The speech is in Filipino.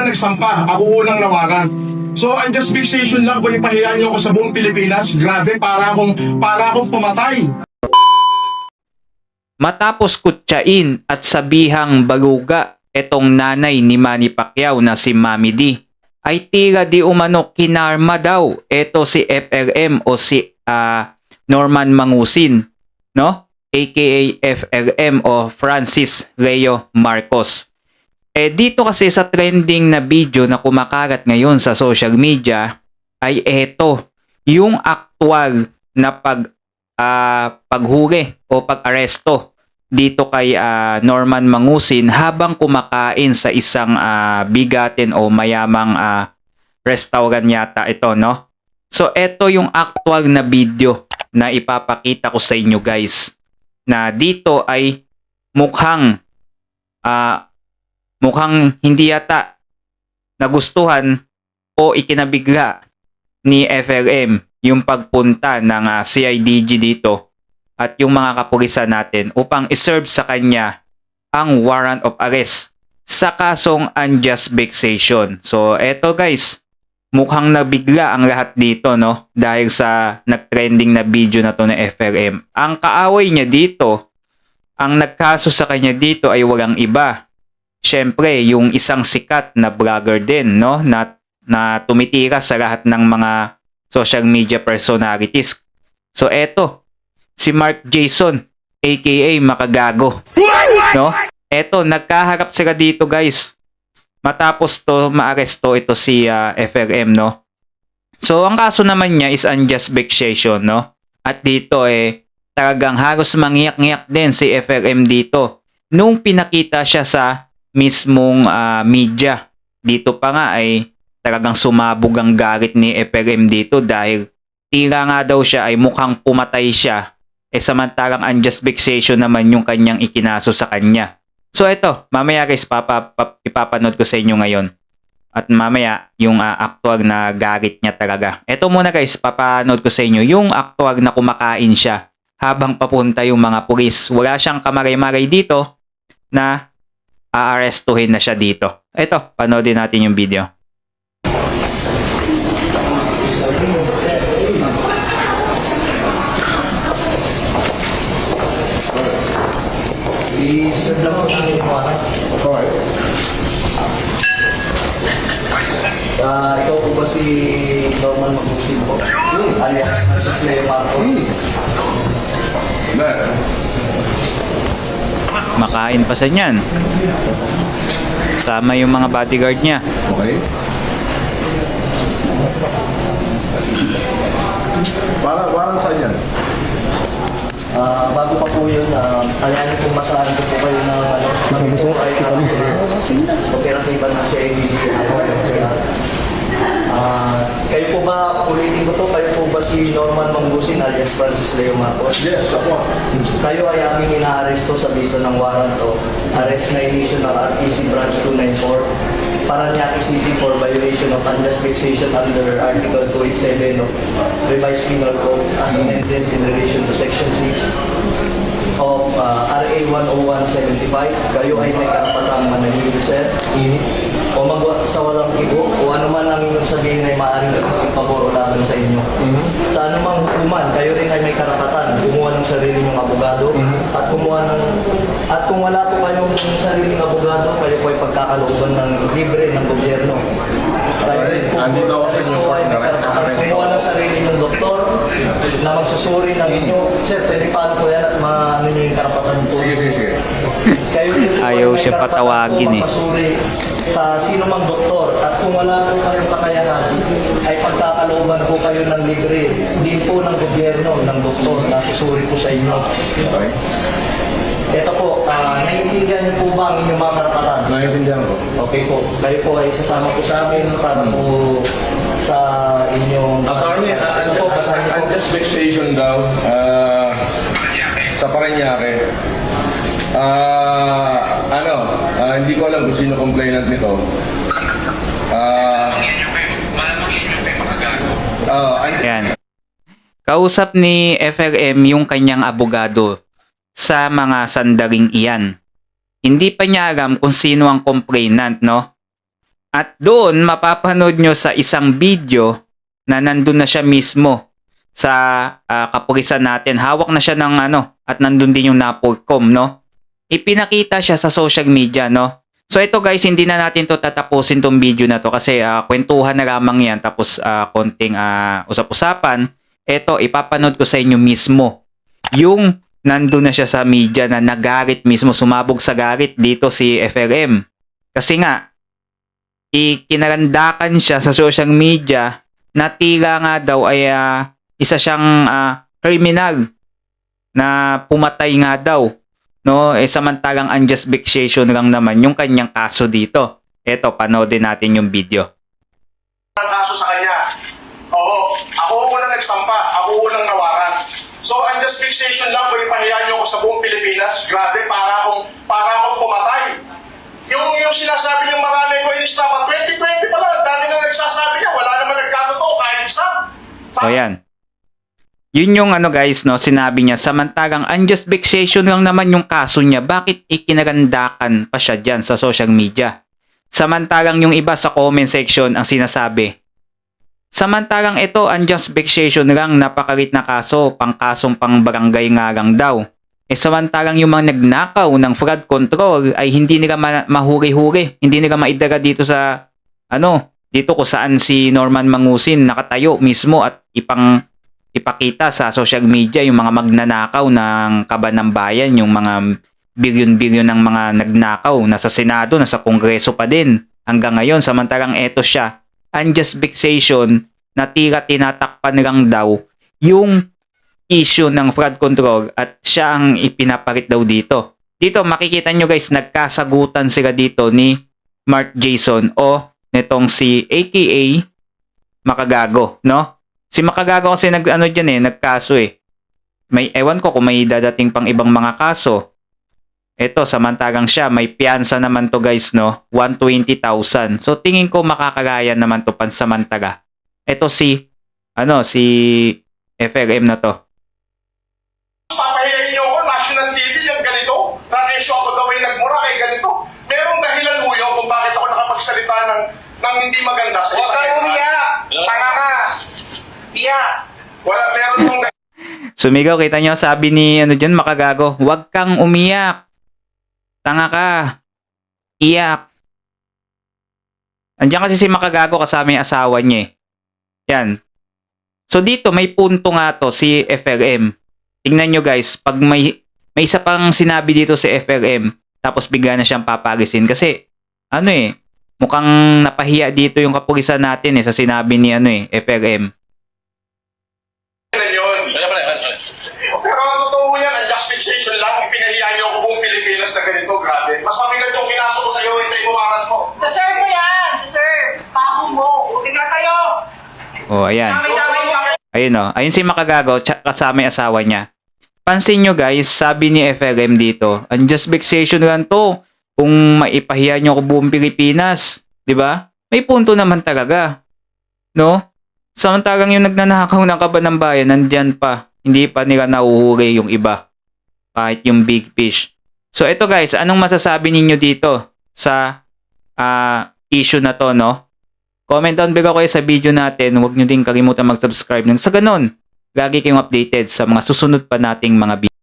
unang nagsampa, ako unang nawagan. So, unjust fixation lang, kung ipahiya niyo ako sa buong Pilipinas, grabe, para akong pumatay. Matapos kutsain at sabihang baluga etong nanay ni Manny Pacquiao na si Mami D, ay tila di umano kinarma daw eto si FLM o si Norman Mangusin, no? AKA FLM o Francis Leo Marcos. Dito kasi sa trending na video na kumakalat ngayon sa social media ay eto, yung aktual na paghuli o pag-aresto dito kay Norman Mangusin habang kumakain sa isang bigatin o mayamang restaurant yata ito, no? So eto yung aktual na video na ipapakita ko sa inyo guys, na dito ay mukhang hindi yata nagustuhan o ikinabigla ni FLM yung pagpunta ng CIDG dito at yung mga kapulisan natin upang iserve sa kanya ang warrant of arrest sa kasong unjust vexation. So eto guys, mukhang nabigla ang lahat dito, no, dahil sa nagtrending na video na to ng FLM. Ang kaaway niya dito, ang nagkaso sa kanya dito ay walang iba. Siyempre, yung isang sikat na vlogger din, no, na tumitira sa lahat ng mga social media personalities. So eto, si Mark Jason aka Makagago, no? Eto, nagkaharap sila dito guys. Matapos to maaresto ito si FLM, no? So ang kaso naman niya is unjust vexation, no? At dito talagang halos mangiyak-ngiyak din si FLM dito nung pinakita siya sa mismong media. Dito pa nga ay talagang sumabog ang galit ni FLM dito dahil tila nga daw siya ay mukhang pumatay siya, samantalang unjust vexation naman yung kanyang ikinaso sa kanya. So ito, mamaya guys, ipapanood ko sa inyo ngayon. At mamaya yung aktual na galit niya talaga. Ito muna guys, papanood ko sa inyo yung aktual na kumakain siya habang papunta yung mga pulis. Wala siyang kamaray-maray dito na aarestuhin na siya dito. Ito, panoodin natin yung video. I-send lang po namin yung mga. Okay. Ikaw po ba si Norman Mangusin po? Alias Francis Leo Marcos? Makain pa sa niyan. Sama yung mga bodyguard niya. Okay. Parang saan yan? Bago pa po yun, kailangan po masahan ko po kayo ng kami po ay operatiba ng CIDG. Kayo po ba, ulitin ko to, kayo po ba si Norman Mangusin alias Francis Leo Marcos? Yes, ako. Kayo ay aming inaaresto sa bisa ng warrant of arrest na inisyo ng RTC Branch 294 Paranaque City for violation of unjust vexation under Article 287 of Revised Penal Code as amended in relation to Section 6 of RA 10175. Kayo ay may karapatang manahimik, sir, o magwa sa walang igo o ano man ang inyong sabihin ay maaaring pabor o laban sa inyo. Sa anumang hukuman, kayo rin ay may karapatan kumuha ng sarili nyong abogado at kung wala po kayong sariling abogado, kayo po ay pagkakalooban ng libre ng gobyerno. Andito ako sa inyo. Kumuha ng sarili ng doktor na magsusuri ng inyo. Sir, pwede paano po yan at ano nyo yung karapatan po? Sige. Kayo rin po Ayaw ay may siya karapatan patawagin po magpasuri sa sino mang doktor, at kung wala po kayong kakayanan ay pagkakalooban po kayo ng libre din po ng gobyerno, ng doktor na susuri po sa inyo. Okay. Ito po, naiintindihan niyo po ba ang inyong mga karapatan? Naiintindihan ko. Okay po, kayo po ay sasama po sa amin para po sa inyong... Attorney, Ito po, basahin niyo po. unjust vexation daw sa Paranaque. Hindi ko alam kung sino complainant nito. Yan. Kausap ni FLM yung kanyang abogado sa mga sandaling iyan. Hindi pa niya alam kung sino ang complainant, no? At doon, mapapanood nyo sa isang video na nandun na siya mismo sa kapulisan natin. Hawak na siya ng at nandun din yung NAPOLCOM, no? Ipinakita siya sa social media, no? So ito guys, hindi na natin to tatapusin tong video na to kasi kwentuhan na lamang yan tapos konting usap-usapan. Ito, ipapanood ko sa inyo mismo yung nandun na siya sa media na nagarit mismo, sumabog sa garit dito si FLM. Kasi nga, ikinarandakan siya sa social media na tila nga daw ay isa siyang kriminal na pumatay nga daw, no? Samantalang unjust vexation lang naman yung kanyang kaso dito. Eto, panoodin natin yung video. Ang kaso sa kanya. Oo, ako unang nagsampa, ako unang nawaran. So, unjust fixation lang po ipahiya niyo ako sa buong Pilipinas. Grabe, para akong pumatay. Yung sinasabi niyang marami ko inistapa, 2020 pa lang, dami na nagsasabi niya, wala naman nagkatotoo kahit isa. So, yan. Yun yung guys, no, sinabi niya, samantalang unjust vexation lang naman yung kaso niya, bakit ikinarandakan pa siya dyan sa social media? Samantalang yung iba sa comment section ang sinasabi, samantalang ito, unjust vexation lang, napakalit na kaso, pangkasong pang barangay nga lang daw. Samantalang yung mga nagnakaw ng flood control ay hindi nila mahuri-huri, hindi nila maidara dito sa, dito kung saan si Norman Mangusin nakatayo mismo at ipakita sa social media yung mga magnanakaw ng kaban ng bayan, yung mga bilyon-bilyon ng mga nagnakaw, nasa Senado, nasa Kongreso pa din hanggang ngayon. Samantalang eto siya, unjust vexation na tila tinatakpan lang daw yung issue ng flood control at siya ang ipinaparit daw dito. Dito makikita nyo guys, nagkasagutan sila dito ni Mark Jason o netong si AKA Makagago, no? Si Makagago kasi nagkaso eh. May ewan ko kung may dadating pang ibang mga kaso. Ito, samantalang siya, may piyansa naman to guys, no? 120,000. So, tingin ko makakagaya naman to pansamantala. Ito si FLM na to. Papahiyain niyo ako, national TV, yung ganito. Radyo ako gawin nagmura kay ganito. Merong dahilan mo yun kung bakit ako nakapagsalita ng hindi maganda sa Huwag kang umiyak! Tanga ka! Iyak! Meron mong Sumigaw, kita nyo, sabi ni dyan, Makagago, huwag kang umiyak. Tanga ka. Iyak. Andiyan kasi si Makagago kasama yung asawa niya eh. Yan. So dito, may punto nga to si FLM. Tingnan nyo guys, pag may isa pang sinabi dito si FLM, tapos bigla na siyang papalisin. Kasi, mukhang napahiya dito yung kapulisan natin sa sinabi ni FLM. yun. Pero ang totoo yan, unjust fixation lang, pinahiya niyo ako buong Pilipinas na ganito, grabe. Mas mabigat yung kinaso ko sa'yo, hintay mo warrants mo. Deserve mo yan! Deserve! Pako mo! Uti na sa'yo! Oh, ayan. Damay-damay mo! Ayun ayun si Makagago, kasama yung asawa niya. Pansin nyo guys, sabi ni FLM dito, unjust vexation lang to kung maipahiya nyo ako buong Pilipinas. 'Di ba? May punto naman talaga. No? Samantalang yung nagnanakaw ng kaban ng bayan, nandyan pa. Hindi pa nila nahuhuli yung iba. Kahit yung big fish. So ito guys, anong masasabi ninyo dito sa issue na to, no? Comment down below kayo sa video natin. Huwag nyo din kalimutan mag-subscribe. Nang sa ganun, lagi kayong updated sa mga susunod pa nating mga video.